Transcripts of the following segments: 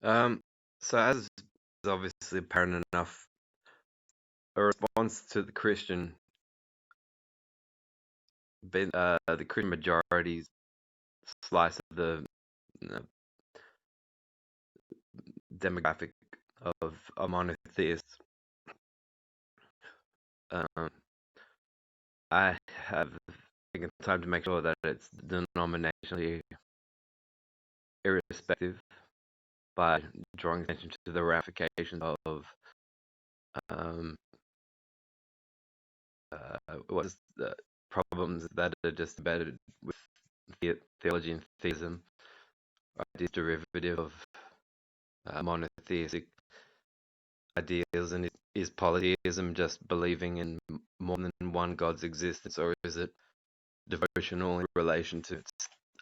Um, so as is obviously apparent enough, a response to the Christian majority's slice of the uh, demographic of monotheists, um, I have taken time to make sure that it's denominationally irrespective by drawing attention to the ramifications of um, what is the problems that are just embedded with theology and theism, ideas derivative of monotheistic ideals, and is polytheism just believing in more than one God's existence, or is it devotional in relation to its,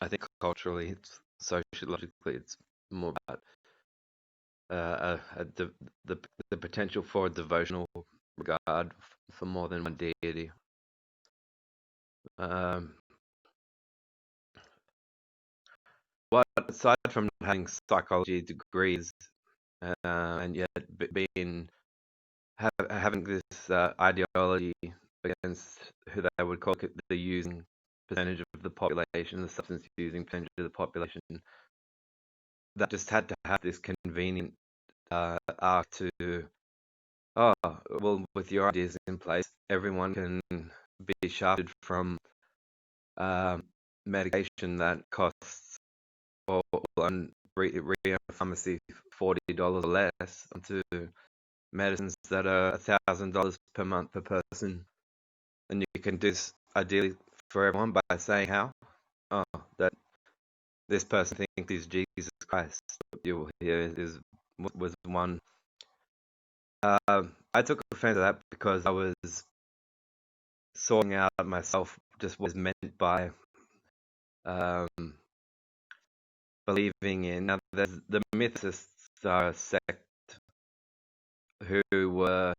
I think culturally, it's sociologically, it's more about the, the the potential for devotional regard for more than one deity. Um, but aside from having psychology degrees and yet being having this ideology against who they would call the using percentage of the population, the substance using percentage of the population, that just had to have this convenient arc to, oh, well, with your ideas in place, everyone can be shafted from um, medication that costs or on pharmacy $40 or less onto medicines that are $1,000 per month per person. And you can do this ideally for everyone by saying how, oh, that this person thinks he's Jesus Christ. You will hear is was one. I took offense to that because I was sorting out myself just what is meant by um, believing in. Now, there's the mythicists are a sect who were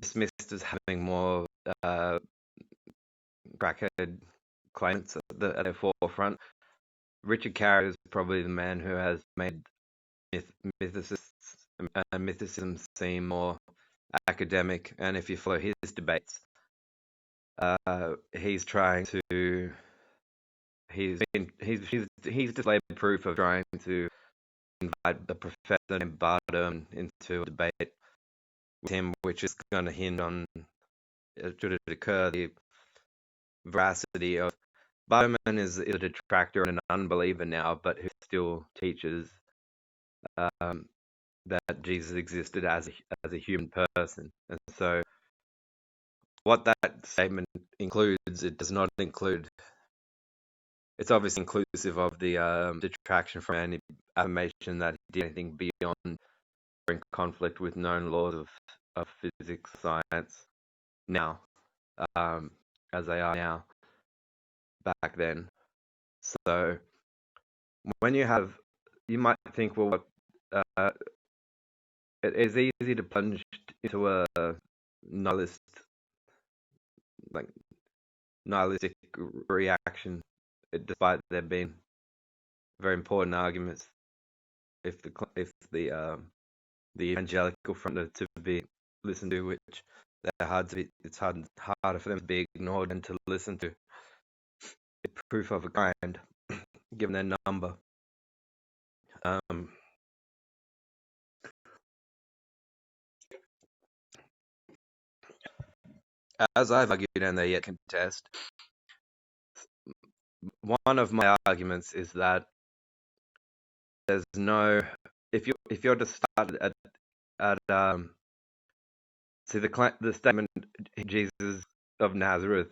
dismissed as having more crackhead claimants at their forefront. Richard Carrier is probably the man who has made mythicism seem more academic, and if you follow his debates, he's trying to he's displayed proof of trying to invite a professor named Bardem into a debate with him, which is going to hinge on, should it occur, the veracity of Barderman is a detractor and an unbeliever now, but who still teaches um, that Jesus existed as a human person. And so, what that statement includes, it does not include. It's obviously inclusive of the detraction from any affirmation that he did anything beyond or in conflict with known laws of physics, science now, as they are now, back then. So when you might think, well, uh, it is easy to plunge into a nihilist, like nihilistic reaction, despite there being very important arguments. If the evangelical front are to be listened to, which it's harder for them to be ignored and to listen to. Proof of a kind, given their number. Um, as I've argued and they yet contest, one of my arguments is that there's no, if you're to start at see the statement Jesus of Nazareth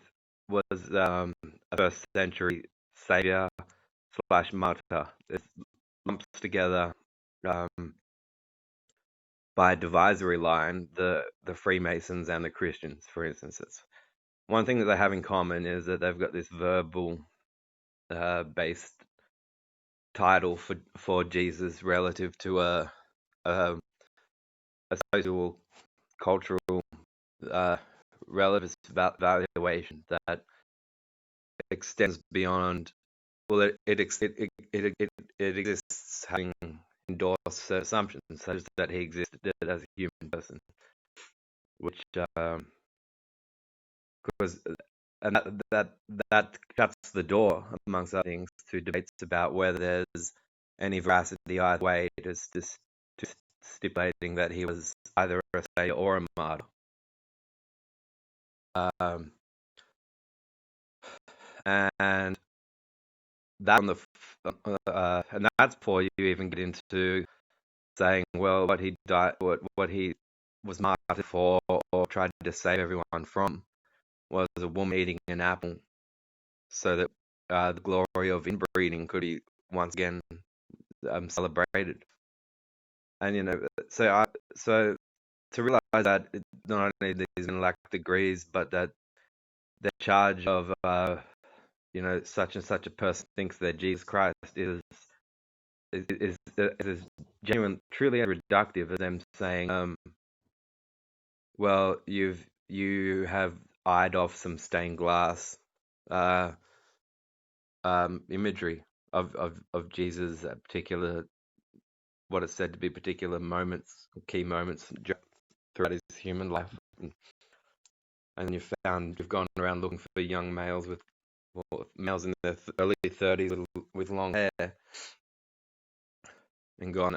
was a first century savior / martyr. It lumps together by a divisory line the Freemasons and the Christians, for instance. One thing that they have in common is that they've got this verbal based title for Jesus relative to a social cultural relevance valuation that extends beyond well, it exists having endorsed certain assumptions, such as that he existed as a human person, which because and that shuts the door, amongst other things, to debates about whether there's any veracity either way, just stipulating that he was either a savior or a martyr. Um, and that on the and that's before you even get into saying, well, what he died, what he was martyred for, or tried to save everyone from, was a woman eating an apple, so that the glory of inbreeding could be once again celebrated. And so to realize that not only these men lack degrees, but that the charge of such and such a person thinks that Jesus Christ is genuine, truly reductive of them saying, well, you have eyed off some stained glass imagery of Jesus at particular, what is said to be particular moments, key moments throughout his human life, and you've gone around looking for young males males in their early 30s with long hair, and gone,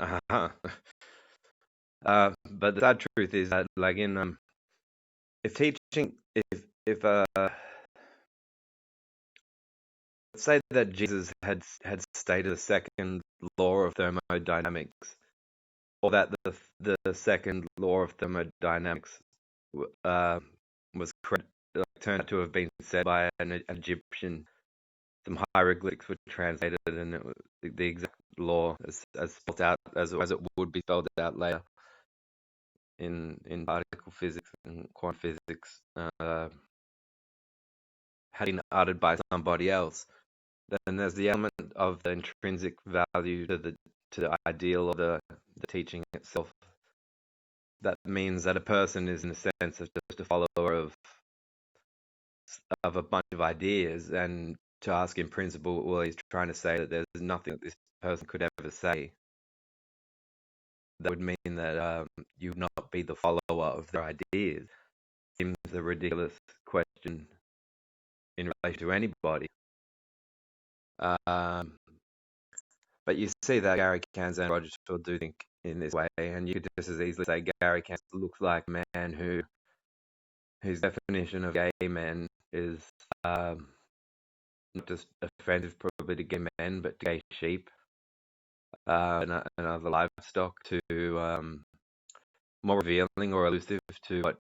but the sad truth is that, like, if teaching, if let's say that Jesus had stated the second law of thermodynamics, or that the second law of thermodynamics was turned out to have been said by an Egyptian. Some hieroglyphics were translated, and it was the exact law as spelled out as it would be spelled out later in particle physics and quantum physics, had been uttered by somebody else. Then there's the element of the intrinsic value to the ideal of the teaching itself. That means that a person is, in a sense, just a follower of a bunch of ideas, and to ask in principle, well, he's trying to say that there's nothing that this person could ever say. That would mean that you would not be the follower of their ideas. Seems a ridiculous question in relation to anybody. But you see that Gary Cairns and Roger Shaw do think in this way, and you could just as easily say Gary Cairns looks like a man whose definition of gay men is not just offensive probably to gay men, but to gay sheep and other livestock, to more revealing or elusive to what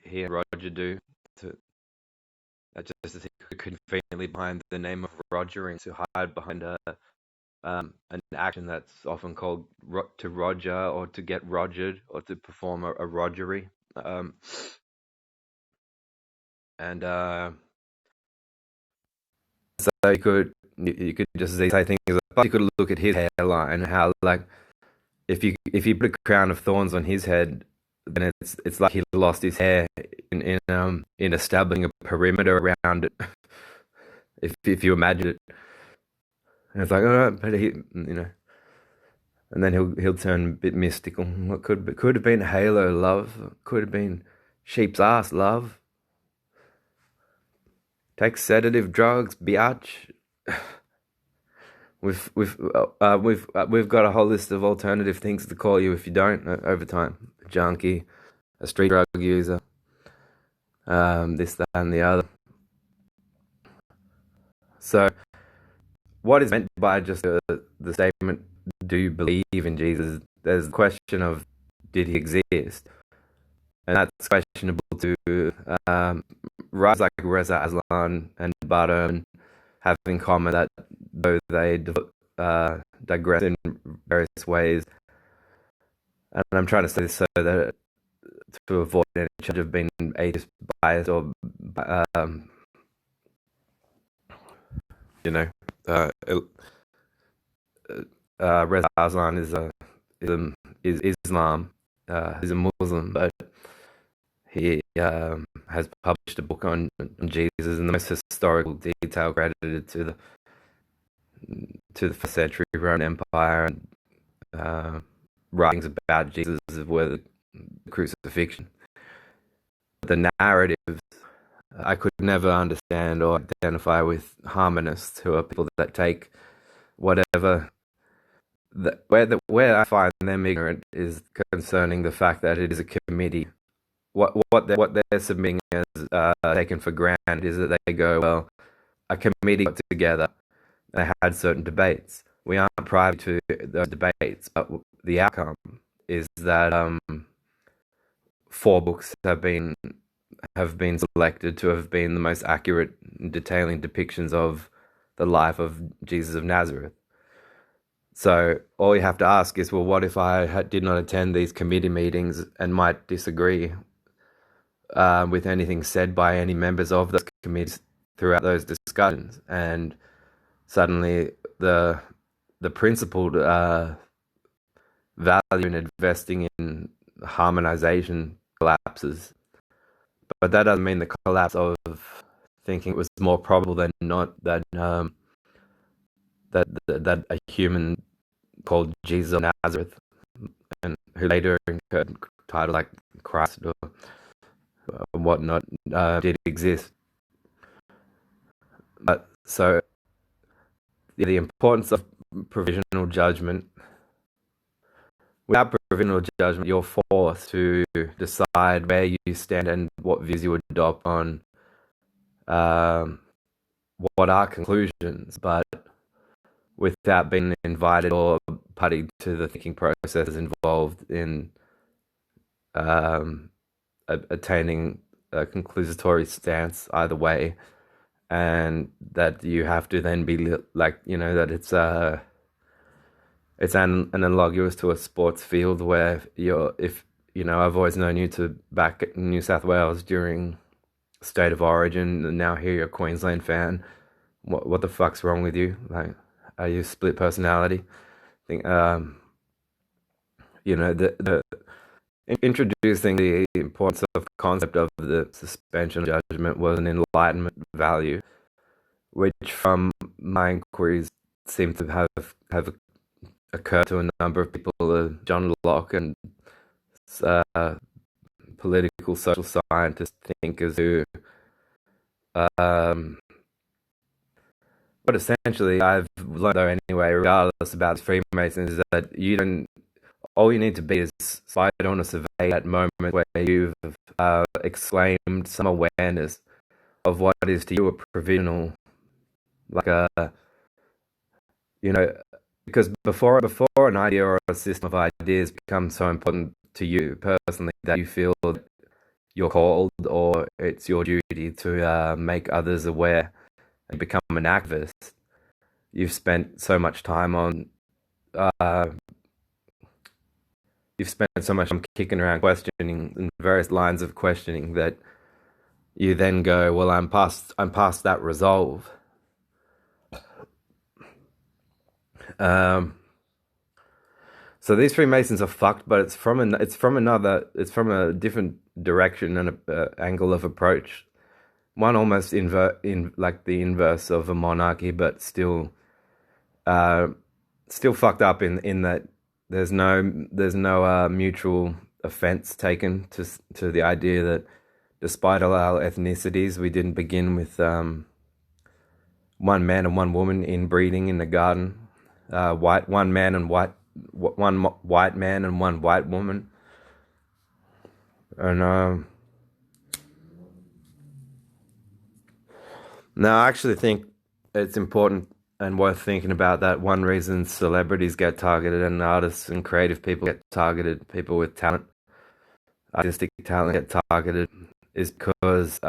he and Roger do, just as he could conveniently behind the name of Rogering to hide behind an action that's often called to roger, or to get rogered, or to perform a rogery. So you could just say things like, you could look at his hairline, how, like, if you put a crown of thorns on his head, then it's like he lost his hair in establishing a perimeter around it. if you imagine it, and it's like, oh, but and then he'll turn a bit mystical. What could have been halo love? Could have been sheep's ass love. Take sedative drugs, biatch. We've got a whole list of alternative things to call you if you don't over time. A junkie, a street drug user, this, that, and the other. So, what is meant by just the statement, do you believe in Jesus? There's the question of, did he exist? And that's questionable to writers like Reza Aslan and Badr have in common, that though they digress in various ways. And I'm trying to say this so that to avoid any charge of being atheist biased, or Reza Aslan is Islam. He's a Muslim, but he has published a book on Jesus, and the most historical detail credited to to the first century Roman Empire, and writings about Jesus were the crucifixion. The narratives, I could never understand or identify with harmonists, who are people that take whatever. Where I find them ignorant is concerning the fact that it is a committee. What they're submitting as taken for granted is that they go, well, a committee got together and they had certain debates. We aren't privy to those debates, but the outcome is that 4 books have been selected to have been the most accurate, detailing depictions of the life of Jesus of Nazareth. So all you have to ask is, well, what if I did not attend these committee meetings and might disagree with anything said by any members of those committees throughout those discussions? And suddenly the principled value in investing in harmonization collapses. But that doesn't mean the collapse of thinking it was more probable than not that that a human called Jesus of Nazareth, and who later incurred titles like Christ or whatnot, did exist. But so the importance of provisional judgment. Without provisional judgment, you're forced to decide where you stand and what views you adopt on what are conclusions, but without being invited or party to the thinking processes involved in attaining a conclusory stance either way, and that you have to then be like, that it's analogous to a sports field where I've always known you to back New South Wales during State of Origin, and now here you're a Queensland fan. What the fuck's wrong with you? Like, are you split personality? I think introducing the importance of the concept of the suspension of judgment was an Enlightenment value, which from my inquiries seem to have occurred to a number of people, John Locke and political social scientist thinkers who but essentially I've learned, though, anyway, regardless about Freemasons, is that all you need to be is slide on a survey at moment where you've exclaimed some awareness of what is to you a provisional, like because before an idea or a system of ideas becomes so important to you personally that you feel that you're called or it's your duty to make others aware and become an activist, you've spent so much time on kicking around questioning and various lines of questioning that you then go, well, I'm past that resolve. So these Freemasons are fucked, but it's from a different direction and a angle of approach. One almost like the inverse of a monarchy, but still fucked up in that there's no mutual offense taken to the idea that despite all our ethnicities, we didn't begin with one man and one woman inbreeding in the garden. One white man and one white woman, and now I actually think it's important and worth thinking about that one reason celebrities get targeted and artists and creative people get targeted, people with talent, artistic talent get targeted, is because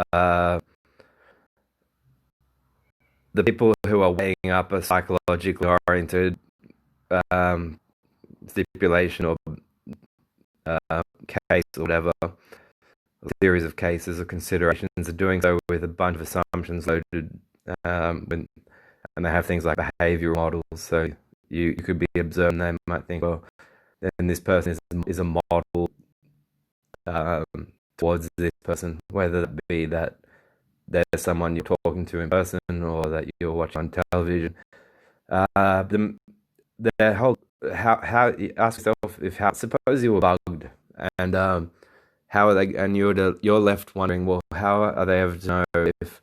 the people who are weighing up a psychologically oriented stipulation or case or whatever, a series of cases or considerations, are doing so with a bunch of assumptions loaded, and they have things like behavioral models. So you could be observing, they might think, well, then this person is a model towards this person, whether that be that there's someone you're talking to in person or that you're watching on television. The their whole how you ask yourself if how suppose you were bugged and how are they and you're left wondering, well, how are they ever to know if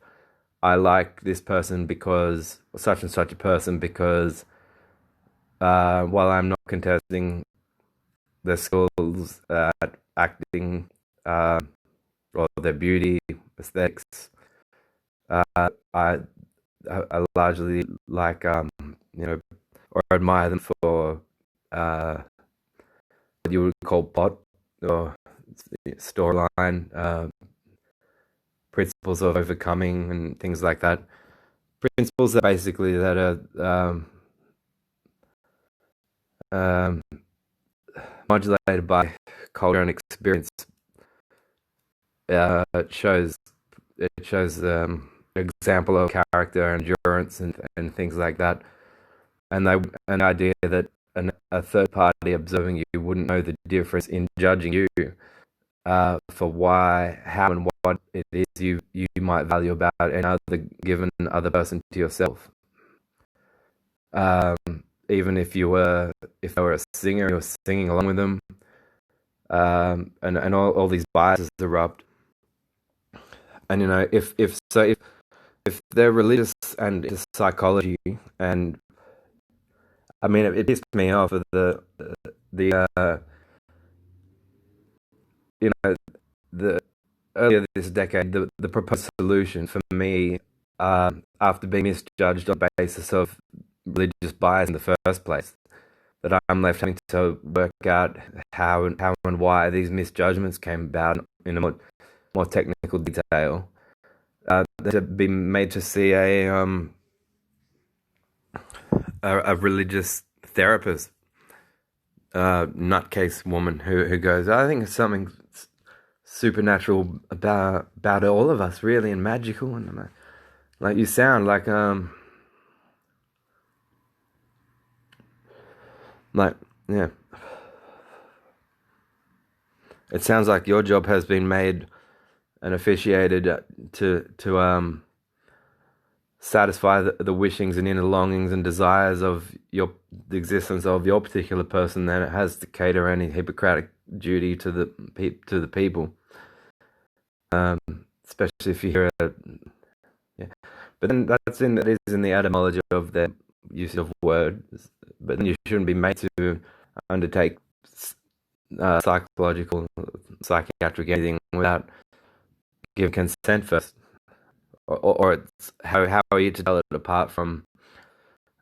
I like this person because such and such a person because while I'm not contesting their skills at acting uh, or their beauty aesthetics, I I largely like you know or admire them for uh, what you would call plot or storyline, principles of overcoming and things like that. Principles that basically that are um, modulated by culture and experience. It shows example of character and endurance and things like that. And an idea that a third party observing you wouldn't know the difference in judging you for why, how, and what it is you might value about any other given other person to yourself. Um, Even if they were a singer, you're singing along with them, and all these biases erupt. And if they're religious and it's psychology, and I mean it pissed me off of the the earlier this decade, the proposed solution for me, after being misjudged on the basis of religious bias in the first place, that I'm left having to work out how and why these misjudgments came about in a more technical detail. To be made to see a religious therapist, nutcase woman who goes, I think it's something supernatural about all of us, really, and magical, and like you sound like yeah, it sounds like your job has been made and officiated to satisfy the wishings and inner longings and desires of the existence of your particular person. Then it has to cater any Hippocratic duty to the people, especially if you hear yeah. But then that is in the etymology of their use of words. But then you shouldn't be made to undertake psychological, psychiatric anything without giving consent first. Or it's how are you to tell it apart from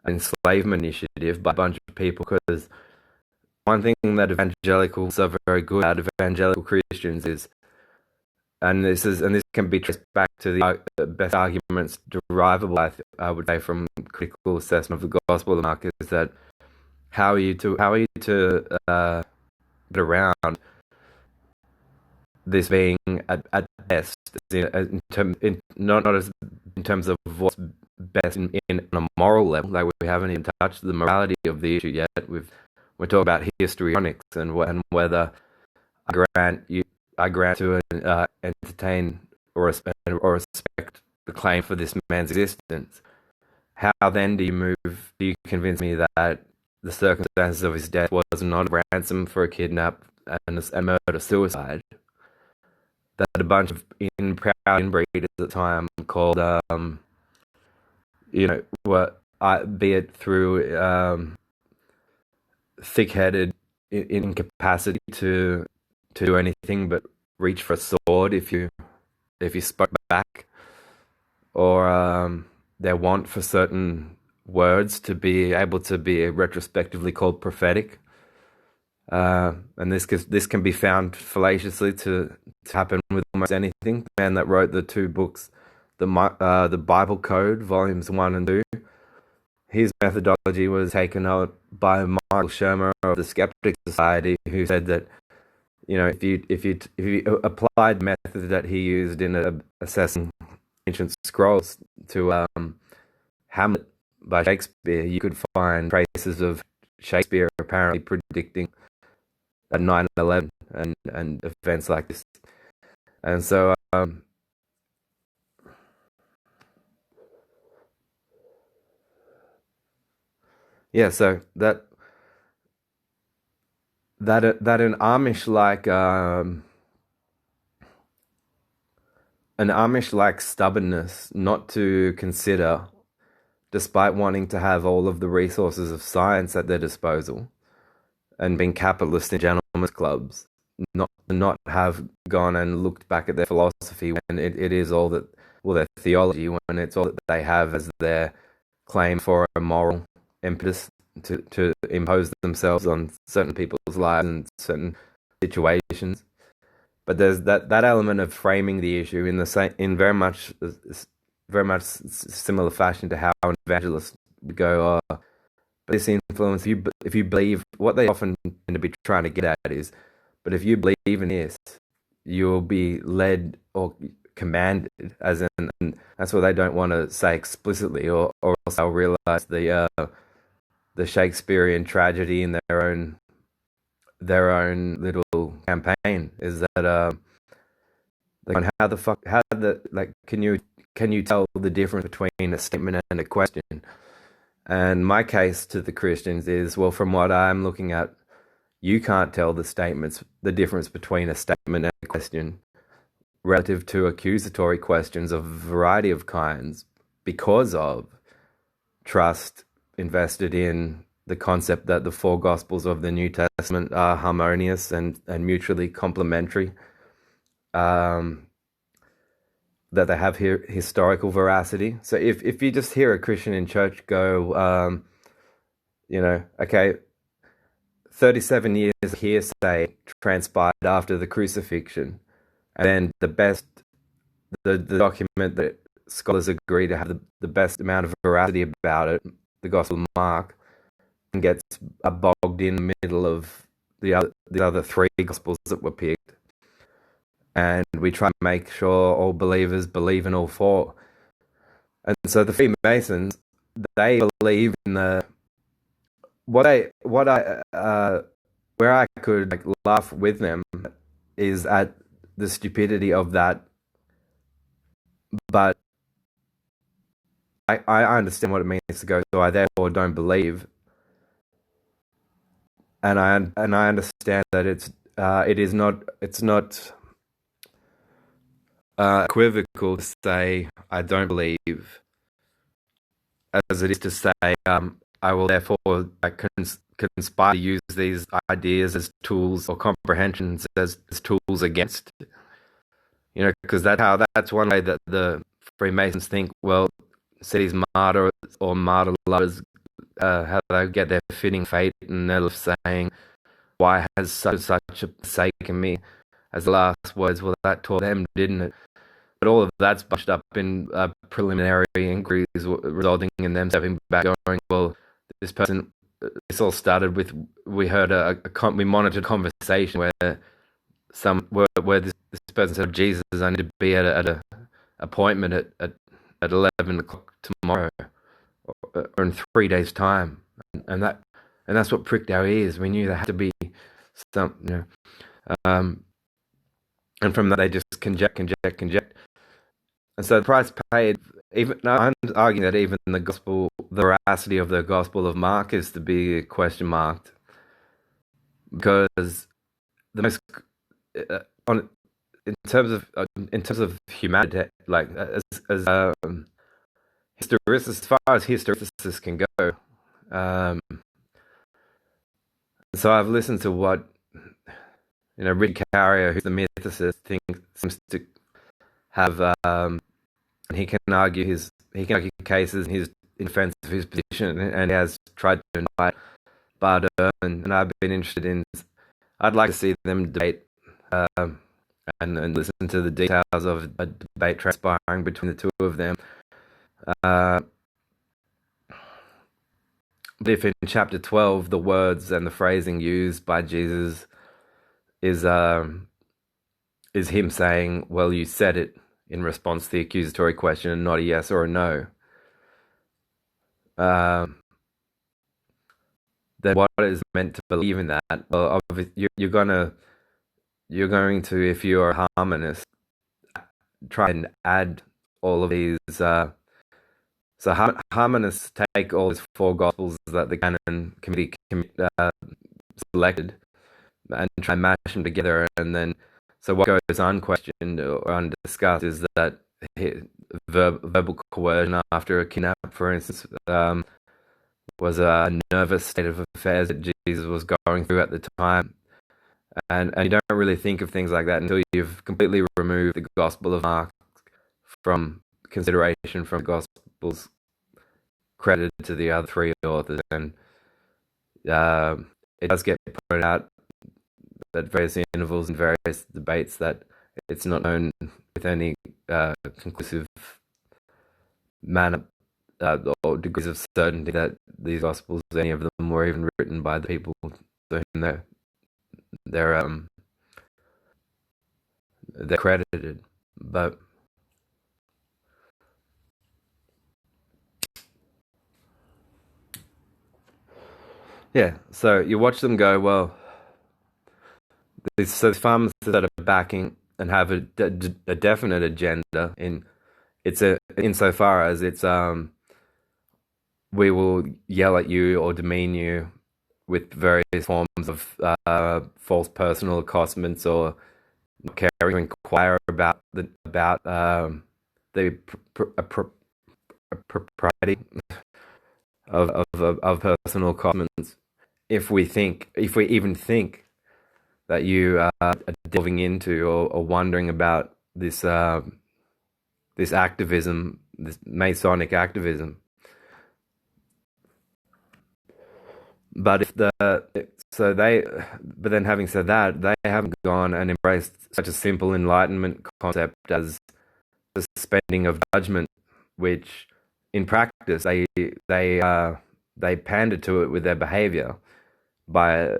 an enslavement initiative by a bunch of people? Because one thing that evangelicals are very good at, evangelical Christians, is, and this can be traced back to the best arguments derivable, I would say, from critical assessment of the gospel of Mark, is that how are you to get around this being at best, not as in terms of what's best in on a moral level. Like, we haven't even touched the morality of the issue yet. We're talking about histrionics and whether I grant to entertain or respect the claim for this man's existence. How then do you convince me that the circumstances of his death was not a ransom for a kidnap and murder suicide? That a bunch of proud inbreeders at the time called, be it through thick-headed incapacity to do anything but reach for a sword if you spoke back, or their want for certain words to be able to be retrospectively called prophetic. And this can be found fallaciously to happen with almost anything. The man that wrote the two books, the Bible Code, volumes 1 and 2, his methodology was taken out by Michael Shermer of the Skeptic Society, who said that, if you applied the method that he used in assessing ancient scrolls to Hamlet by Shakespeare, you could find traces of Shakespeare apparently predicting 9/11 and events like this. And so Yeah, so that an Amish like stubbornness not to consider, despite wanting to have all of the resources of science at their disposal and being capitalist in gentlemen's clubs, not have gone and looked back at their philosophy when it is all that, well, their theology, when it's all that they have as their claim for a moral impetus to impose themselves on certain people's lives and certain situations. But there's that element of framing the issue in the same, in very much similar fashion to how an evangelist would go, but this influence, if you believe, what they often tend to be trying to get at is, but if you believe in this, you'll be led or commanded, as in, and that's what they don't want to say explicitly, or else they'll realize the Shakespearean tragedy in their own little campaign is that like, how the like can you tell the difference between a statement and a question? And my case to the Christians is, well, from what I'm looking at, you can't tell the difference between a statement and a question relative to accusatory questions of a variety of kinds because of trust invested in the concept that the four Gospels of the New Testament are harmonious and mutually complementary, that they have here historical veracity. So if you just hear a Christian in church go, okay, 37 years of hearsay transpired after the crucifixion, and then the document that scholars agree to have the best amount of veracity about it, the Gospel of Mark, and gets bogged in the middle of the other three Gospels that were picked. And we try to make sure all believers believe in all four. And so the Freemasons, they believe in where I could like laugh with them is at the stupidity of that, but I understand what it means to go, so I therefore don't believe, and I understand that it's not equivocal to say I don't believe, as it is to say I will therefore conspire to use these ideas as tools or comprehensions as tools against, because that's one way that the Freemasons think. Well, see these martyrs or martyr lovers, how they get their fitting fate, and they're saying, "Why has such a forsaken me?" As the last words, well, that taught them, didn't it? But all of that's bunched up in preliminary inquiries, resulting in them stepping back, going, "Well, this person." This all started with, we heard we monitored a conversation where this person said, "Jesus, I need to be at a appointment at 11 o'clock tomorrow, or in 3 days' time," and that's what pricked our ears. We knew there had to be some, and from that they just conject. And so the price paid, even I'm arguing that even the veracity of the Gospel of Mark is to be question marked, because the most in terms of humanity, like as historicist, as far as historicists can go. So I've listened to what Richard Carrier, who's the mythicist, seems to have, and he can argue cases in defense of his position, and he has tried to invite Bardem, and I've been interested in. I'd like to see them debate and listen to the details of a debate transpiring between the two of them. But if in chapter 12 the words and the phrasing used by Jesus is him saying, "Well, you said it," in response to the accusatory question, and not a yes or a no, then what is meant to believe in that? Well, you're going to, if you're a harmonist, try and add all of these So harmonists take all these four gospels that the canon committee selected and try and mash them together, and then so what goes unquestioned or undiscussed is that verbal coercion after a kidnap, for instance, was a nervous state of affairs that Jesus was going through at the time. And you don't really think of things like that until you've completely removed the Gospel of Mark from consideration from the Gospels credited to the other three authors. And it does get pointed out at various intervals and various debates that it's not known with any conclusive manner or degrees of certainty that these Gospels, any of them, were even written by the people to whom they're credited. But yeah, so you watch them go, well, so the pharmacists that are backing and have a definite agenda insofar as it's we will yell at you or demean you with various forms of false personal accostaments or not caring to inquire about the propriety of personal accostaments. If we even think that you are delving into or wondering about this this activism, this Masonic activism. But but then having said that, they haven't gone and embraced such a simple Enlightenment concept as the suspending of judgment, which in practice they pander to it with their behavior by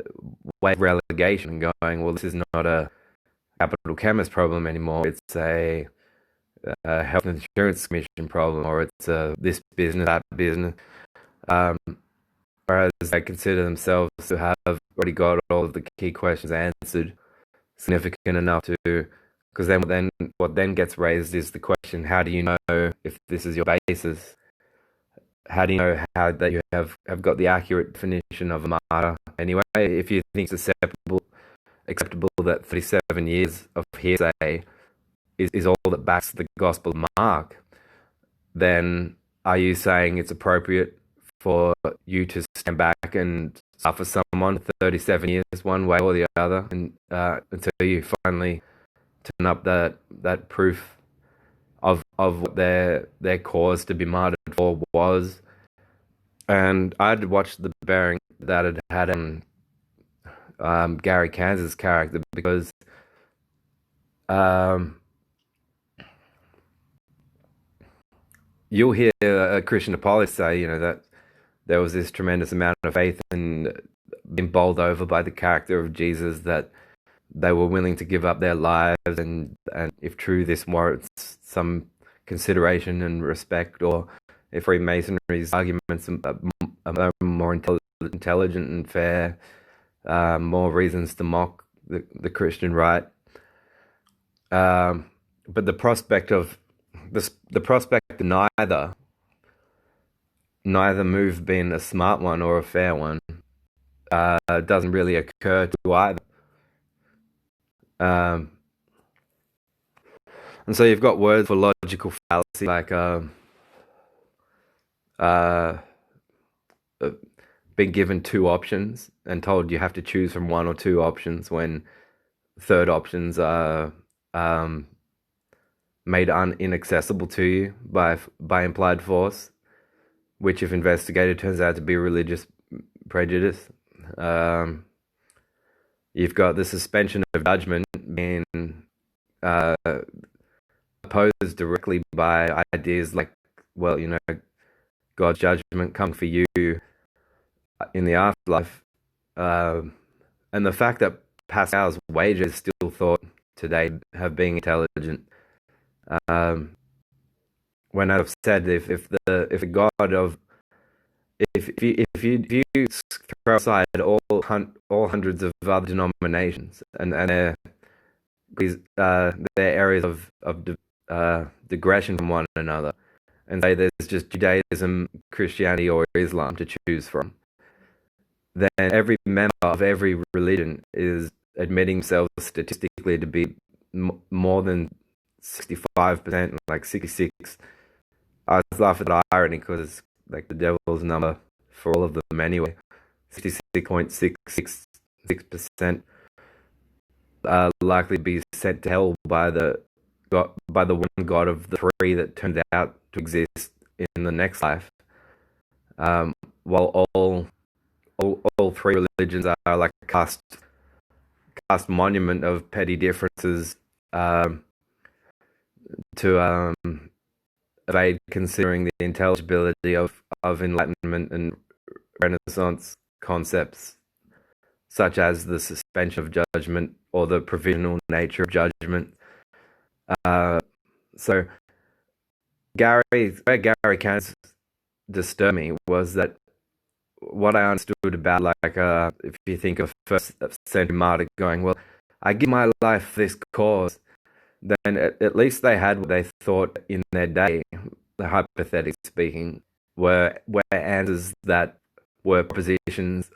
way of relegation, going, well, this is not a capital chemist problem anymore, it's a health insurance commission problem, or it's this business, that business. Whereas they consider themselves to have already got all of the key questions answered, significant enough to, because then what then gets raised is the question: how do you know if this is your basis? How do you know how that you have got the accurate definition of a martyr? Anyway, if you think it's acceptable that 37 years of hearsay is all that backs the Gospel of Mark, then are you saying it's appropriate for you to stand back and suffer someone for 37 years, one way or the other, and until you finally turn up that proof of what their cause to be martyred for was? And I'd watched the bearing that it had on Gary Kansas' character, because you'll hear a Christian apologist say, that there was this tremendous amount of faith and being bowled over by the character of Jesus that they were willing to give up their lives, and if true, this warrants some consideration and respect, or if Freemasonry's arguments are more intelligent and fair, more reasons to mock the Christian right. But the prospect of neither move being a smart one or a fair one doesn't really occur to either. And so you've got words for logical fallacy, like being given two options and told you have to choose from one or two options, when third options are made inaccessible to you by implied force, which, if investigated, turns out to be religious prejudice. You've got the suspension of judgment being opposed directly by ideas like, well, God's judgment coming for you in the afterlife. And the fact that Pascal's wager is still thought today have been intelligent. When I've said, if the God of, if you throw aside all hundreds of other denominations and their areas of digression from one another, and say there's just Judaism, Christianity, or Islam to choose from, then every member of every religion is admitting themselves statistically to be more than 65%, like 66. I was laughing at the irony because it's like the devil's number for all of them anyway. 66.666% likely to be sent to hell by the one God of the three that turned out to exist in the next life. While all three religions are like a cast monument of petty differences to evade considering the intelligibility of Enlightenment and Renaissance concepts, such as the suspension of judgment or the provisional nature of judgment. So where Gary Cairns disturbed me was that what I understood about, like, if you think of first century martyr going, well, I give my life for this cause, then at least they had what they thought in their day, hypothetically speaking, were answers that were propositions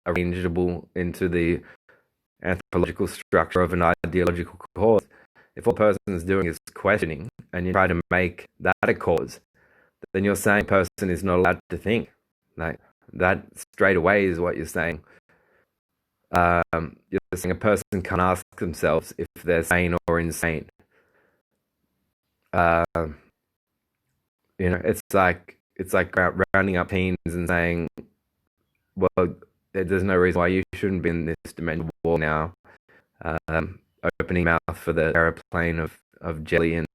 arrangeable into the anthropological structure of an ideological cause. If all the person is doing is questioning, and you try to make that a cause, then you're saying a person is not allowed to think. Like, that straight away is what you're saying. You're saying a person can't ask themselves if they're sane or insane. It's like rounding up teens and saying, well, there's no reason why you shouldn't be in this dimensional wall now. Opening mouth for the aeroplane of jelly and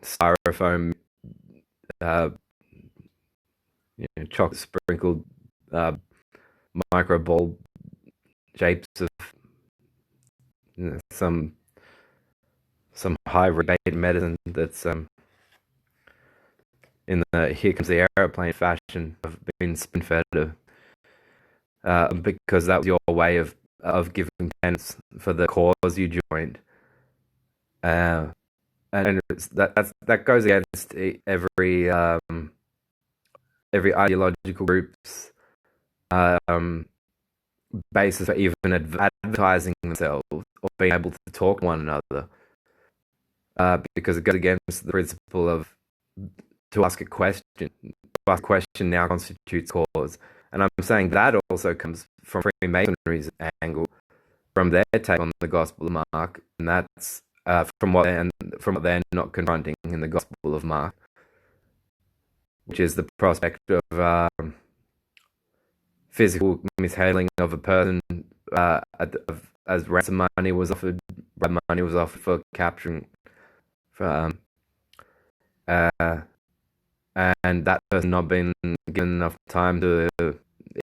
styrofoam, chocolate sprinkled micro ball shapes of some high rebate medicine that's in the here comes the aeroplane fashion of being spoon fed, because that was your way of giving penance for the cause you joined, and that goes against every ideological group's basis for even advertising themselves or being able to talk to one another, because it goes against the principle of to ask a question. To ask a question now constitutes cause. And I'm saying that also comes from Freemasonry's angle, from their take on the Gospel of Mark, and that's from what they're not confronting in the Gospel of Mark, which is the prospect of physical mishandling of a person as ransom money was offered. Money was offered for capturing, and that person not been given enough time to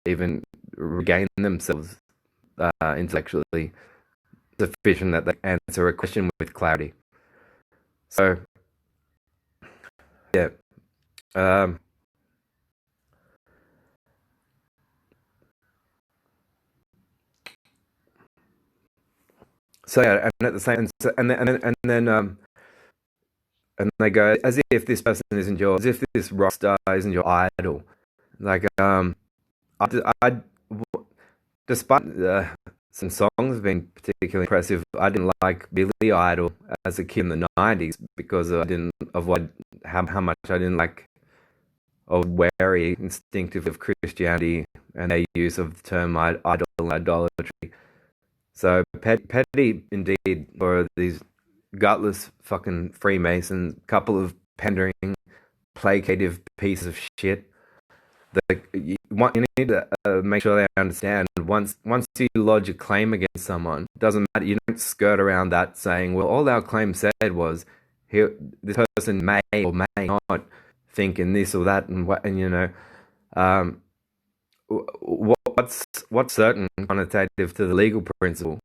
even regain themselves intellectually sufficient that they answer a question with clarity. So, yeah. So yeah, and at the same, and they go, as if this person isn't yours, as if this rock star isn't your idol. Like, despite some songs being particularly impressive, I didn't like Billy Idol as a kid in the 90s because I didn't avoid how much I didn't like or wary instinctive of Christianity and their use of the term idol and idolatry. So petty indeed for these gutless fucking Freemasons, couple of pandering, placative pieces of shit. You need to make sure they understand. Once you lodge a claim against someone, it doesn't matter. You don't skirt around that saying, well, all our claim said was this person may or may not think in this or that, and what's certain connotative to the legal principle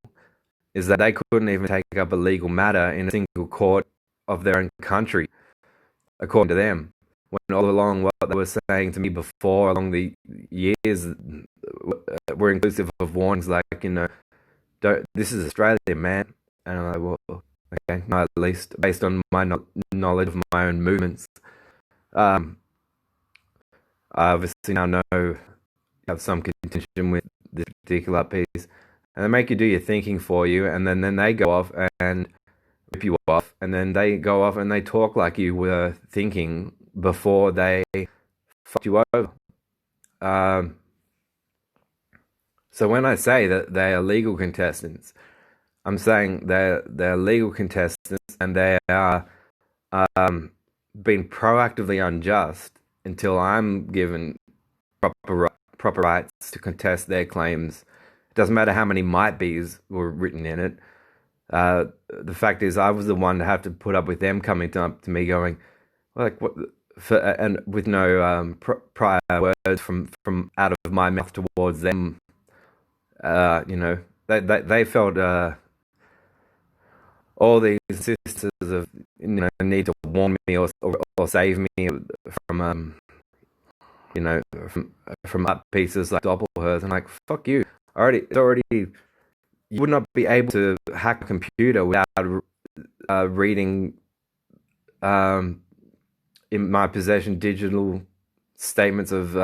is that they couldn't even take up a legal matter in a single court of their own country, according to them. When all along what they were saying to me before along the years were inclusive of warnings like, this is Australia, man. And I'm like, well, Okay, no, at least based on my knowledge of my own movements. Um, I obviously now know you have some contention with this particular piece, and they make you do your thinking for you, and then they go off and rip you off, and then they go off and they talk like you were thinking before they fucked you over. Um, so when I say that they are legal contestants, I'm saying they're legal contestants, and they are being proactively unjust until I'm given proper rights to contest their claims. It doesn't matter how many might be's were written in it. The fact is, I was the one to have to put up with them coming up to me going, like, what, and with no prior words from out of my mouth towards them. You know, they felt all these sisters of, you know, need to warn me or save me from you know, from art pieces like Doppelhers. I'm like, fuck you. It's already, you would not be able to hack a computer without reading in my possession digital statements of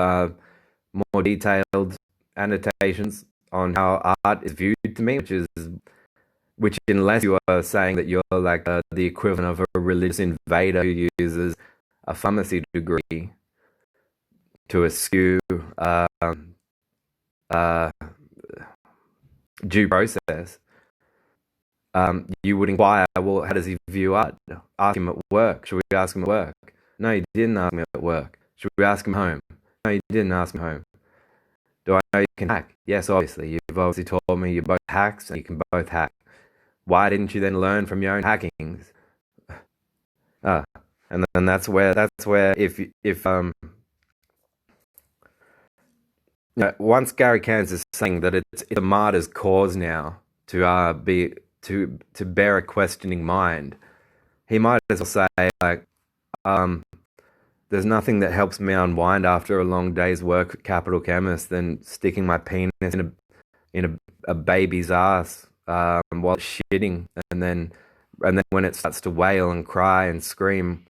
more detailed annotations on how art is viewed to me, which unless you are saying that you're like the equivalent of a religious invader who uses a pharmacy degree to eschew due process, you would inquire, well, how does he view art? Ask him at work. Should we ask him at work? No, you didn't ask me at work. Should we ask him home? No, you didn't ask him home. Do I know you can hack? Yes, obviously. You've obviously told me you're both hacks and you can both hack. Why didn't you then learn from your own hackings? And then that's where if you know, once Gary Cairns is saying that it's a martyr's cause now to be to bear a questioning mind, he might as well say, like, there's nothing that helps me unwind after a long day's work at Capital Chemist than sticking my penis in a baby's ass while it's shitting, and then when it starts to wail and cry and scream,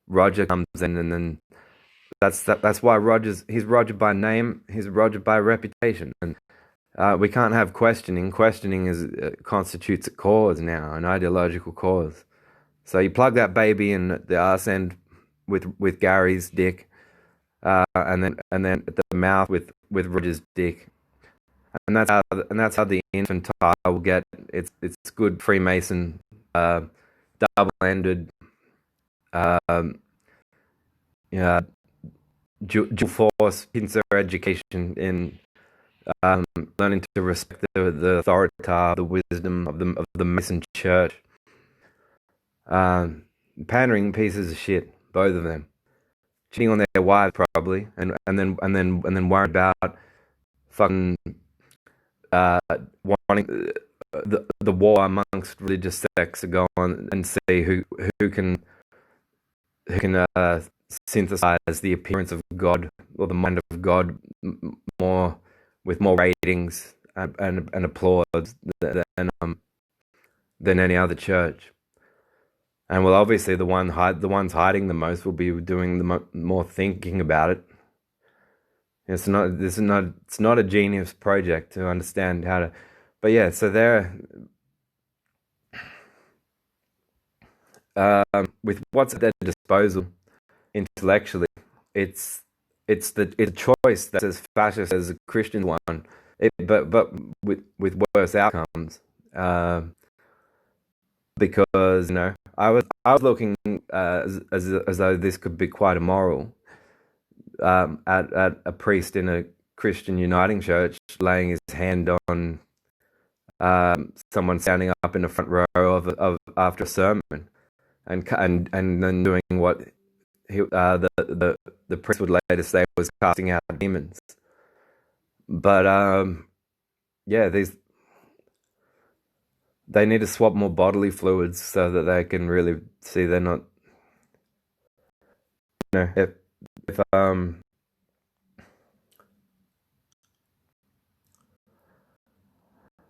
Roger comes in, and then that's why he's Roger by name, he's Roger by reputation, and we can't have questioning. Questioning constitutes a cause now, an ideological cause. So you plug that baby in the arse end with Gary's dick, and then at the mouth with Roger's dick, and that's how the infantile will get its good Freemason double-ended dual force pincer education in learning to respect the authority, the wisdom of the Mason Church. Pandering pieces of shit, both of them, cheating on their wives probably, and then worried about fucking wanting the war amongst religious sects to go on and see who can synthesize the appearance of God or the mind of God more with more ratings and applause than any other church. And well, obviously the ones hiding the most will be doing the more thinking about it. It's not a genius project to understand how to, but yeah. So they're with what's at their disposal intellectually, it's a choice that's as fascist as a Christian one, but with worse outcomes. Because, you know, I was looking as though this could be quite immoral. At a priest in a Christian uniting church laying his hand on someone standing up in the front row of after a sermon, and then doing what the priest would later say was casting out demons. But yeah, they need to swap more bodily fluids so that they can really see they're not, you know, if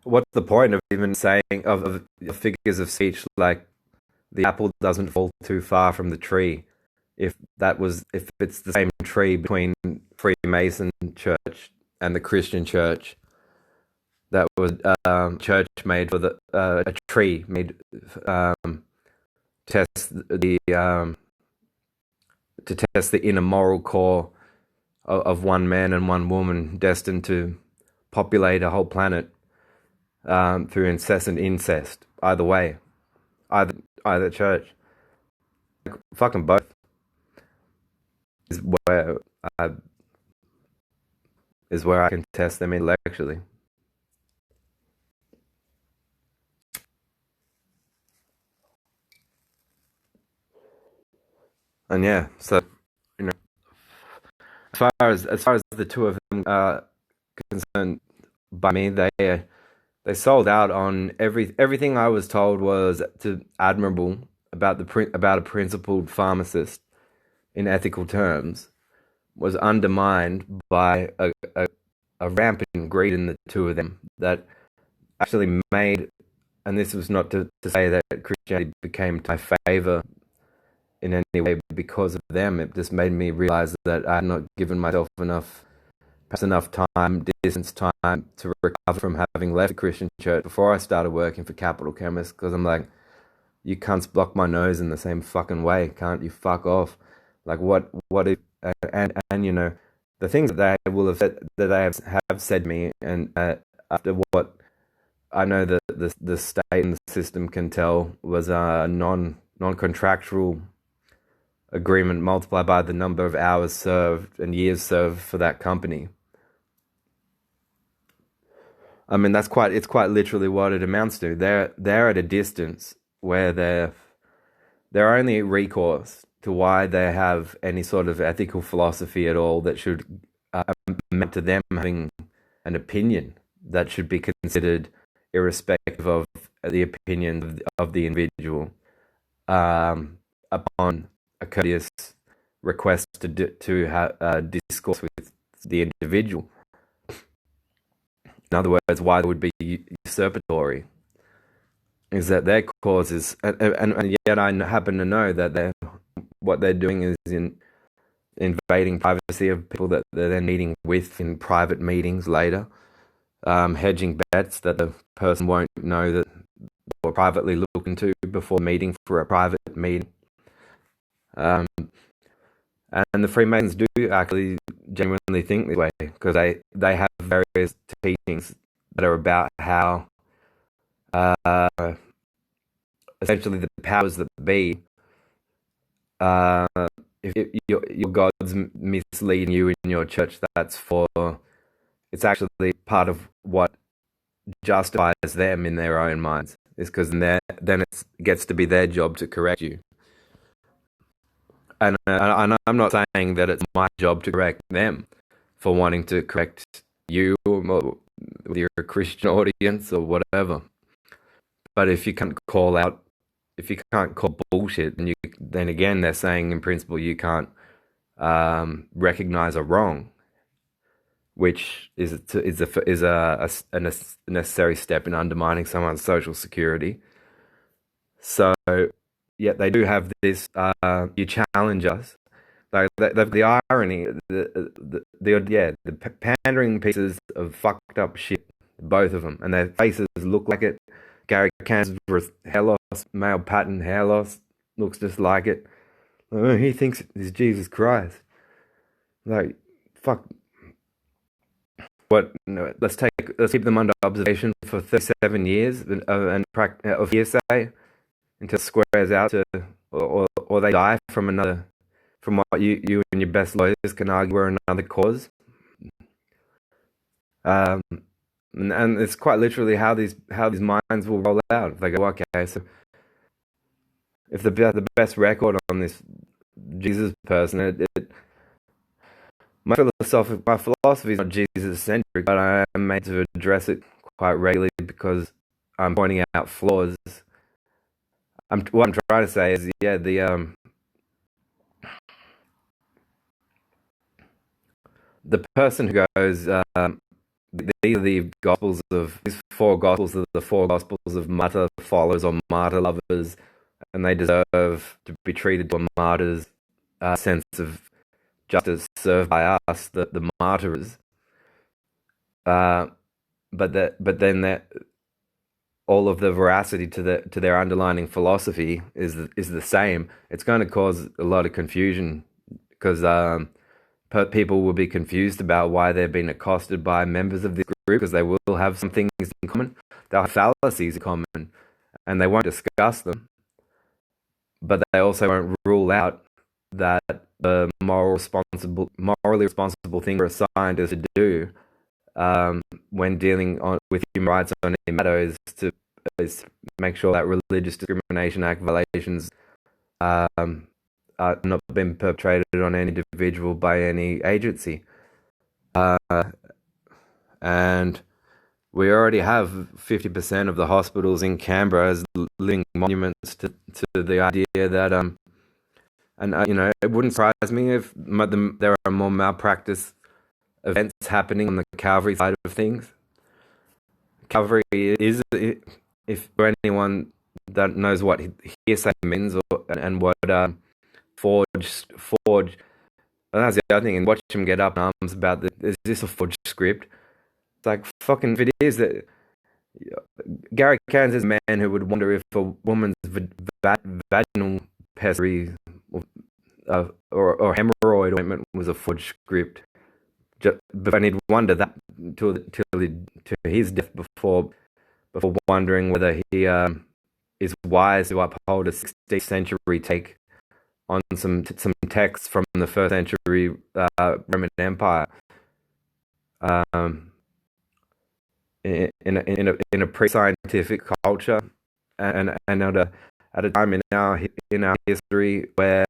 what's the point of even saying of figures of speech like the apple doesn't fall too far from the tree. If it's the same tree between Freemason church and the Christian church, that was church made for a tree made test the to test the inner moral core of one man and one woman destined to populate a whole planet through incessant incest. Either way, either church, fucking both is where I can test them intellectually. And yeah, so you know, as far as the two of them are concerned, by me, they sold out on everything I was told was admirable about about a principled pharmacist in ethical terms was undermined by a rampant greed in the two of them that actually made, and this was not to say that Christianity became to my favor in any way because of them. It just made me realize that I had not given myself enough distance time to recover from having left the Christian church before I started working for Capital Chemists, because I'm like, you cunts block my nose in the same fucking way, can't you fuck off? Like what if, and you know, the things that they will have said, that they have said to me, and after what I know that the state and the system can tell was a non-contractual agreement multiplied by the number of hours served and years served for that company. I mean, it's quite literally what it amounts to. They're at a distance where their only recourse to why they have any sort of ethical philosophy at all that should amount to them having an opinion that should be considered irrespective of the opinion of the individual, upon a courteous request to discourse with the individual. In other words, why it would be usurpatory is that their cause is, and yet I happen to know that what they're doing is invading privacy of people that they're then meeting with in private meetings later, hedging bets that the person won't know that they were privately looked into before meeting for a private meeting. And the Freemasons do actually genuinely think this way, because they have various teachings that are about how essentially the powers that be, if your God's misleading you in your church, it's actually part of what justifies them in their own minds, is because then it gets to be their job to correct you. And I'm not saying that it's my job to correct them for wanting to correct you or your Christian audience or whatever. But if you can't call bullshit, then again they're saying in principle you can't recognize a wrong, which is a necessary step in undermining someone's social security. So. Yet they do have this. You challenge us. Like the irony, the pandering pieces of fucked up shit, both of them, and their faces look like it. Gary Cans's hair loss, male pattern hair loss, looks just like it. He thinks it's Jesus Christ. Like, fuck. What? No, let's keep them under observation for 37 years of hearsay. Until it squares out to, or they die from what you and your best lawyers can argue are another cause. And it's quite literally how these minds will roll out. They go, okay, so if the best record on this Jesus person, my philosophy is not Jesus centric, but I am made to address it quite regularly because I'm pointing out flaws. What I'm trying to say is, the person who goes, these are the gospels of these four gospels are the four gospels of martyr followers or martyr lovers, and they deserve to be treated to a martyr's sense of justice served by us, the martyrs. But then that all of the veracity to their underlying philosophy is the same. It's going to cause a lot of confusion because people will be confused about why they're being accosted by members of this group, because they will have some things in common. They'll have fallacies in common, and they won't discuss them. But they also won't rule out that the morally responsible thing for a scientist to do when dealing with human rights on any matter is to make sure that Religious Discrimination Act violations are not being perpetrated on any individual by any agency. And we already have 50% of the hospitals in Canberra as living monuments to the idea that it wouldn't surprise me if there are more malpractice events happening on the Calvary side of things. Calvary is, if for anyone that knows what hearsay means and what forged. And that's the other thing, and watch him get up in arms about is this a forged script? It's like, fucking, if it is, that Gary Cairns is a man who would wonder if a woman's vaginal pessary or hemorrhoid ointment was a forged script. But he'd wonder that to his death before wondering whether he is wise to uphold a 16th century take on some texts from the 1st century Roman Empire. In a pre-scientific culture, and at a time in our history where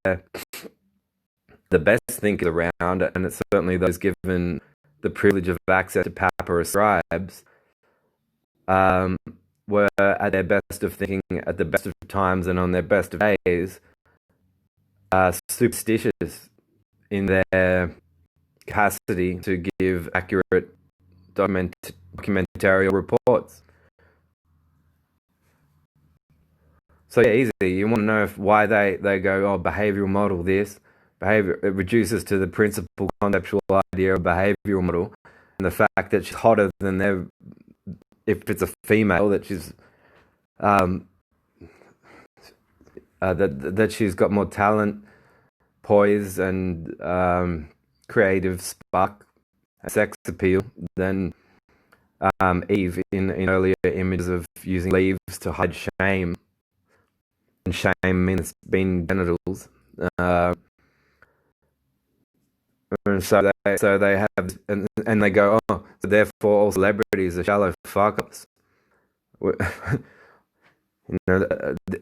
the best thinkers around, and it's certainly those given the privilege of access to papyrus scribes, were at their best of thinking, at the best of times, and on their best of days, superstitious in their capacity to give accurate documentarial reports. So yeah, easy. You want to know why they go, behavioral model this. Behavior, it reduces to the principal conceptual idea of behavioral model, and the fact that she's hotter than their, if it's a female, that she's that she's got more talent, poise, and creative spark, sex appeal than Eve in earlier images of using leaves to hide shame, and shame means being genitals. And so they have, and they go, so therefore all celebrities are shallow fuck-ups.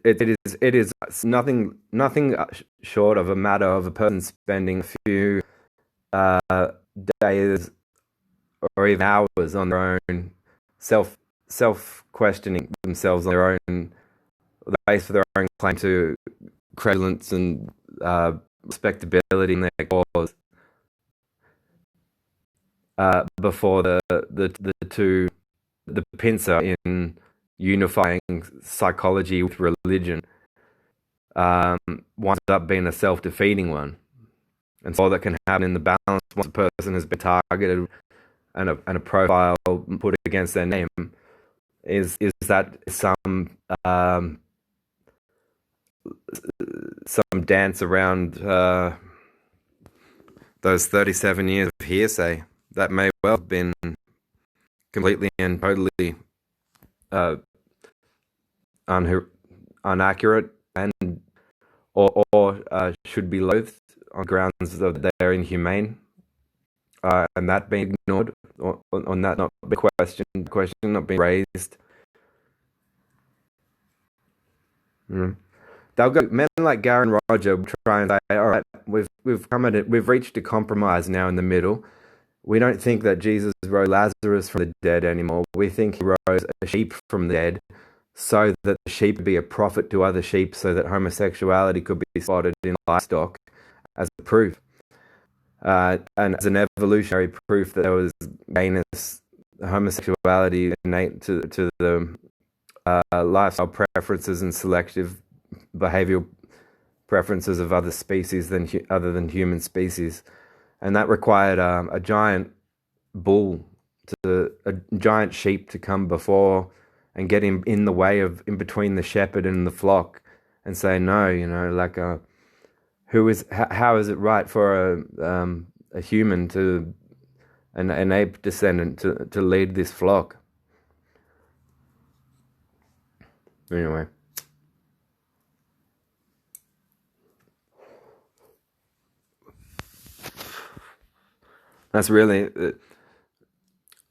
It is nothing short of a matter of a person spending a few days or even hours on their own self-questioning themselves on their own, the base for their own claim to credence and respectability in their cause. Before the pincer in unifying psychology with religion winds up being a self-defeating one, and so all that can happen in the balance once a person has been targeted and a profile put against their name is that some dance around those 37 years of hearsay that may well have been completely and totally inaccurate and or should be loathed on grounds that they're inhumane, and that being ignored, or on that not being question not being raised. They'll go, men like Gary and Roger will try and say, all right, we've reached a compromise now in the middle. We don't think that Jesus rose Lazarus from the dead anymore. We think he rose a sheep from the dead, so that the sheep would be a prophet to other sheep, so that homosexuality could be spotted in livestock as a proof, and as an evolutionary proof that there was gayness, homosexuality innate to the lifestyle preferences and selective behavioral preferences of other species other than human species, and that required a giant giant sheep to come before and get in the way of in between the shepherd and the flock, and say no, like how is it right for a human to an ape descendant to lead this flock? Anyway. That's really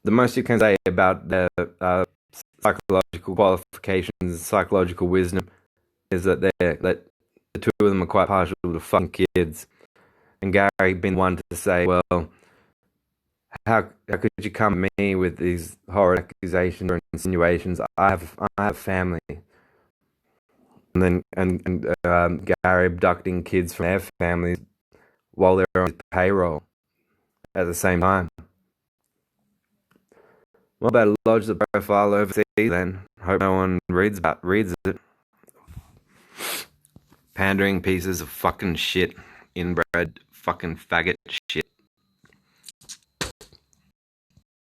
the most you can say about their psychological qualifications, psychological wisdom, is that the two of them are quite partial to fucking kids. And Gary been one to say, well, how could you come at me with these horrid accusations or insinuations? I have family. And then Gary abducting kids from their families while they're on his payroll at the same time. Well, better lodge the profile overseas then. Hope no one reads it. Pandering pieces of fucking shit. Inbred fucking faggot shit.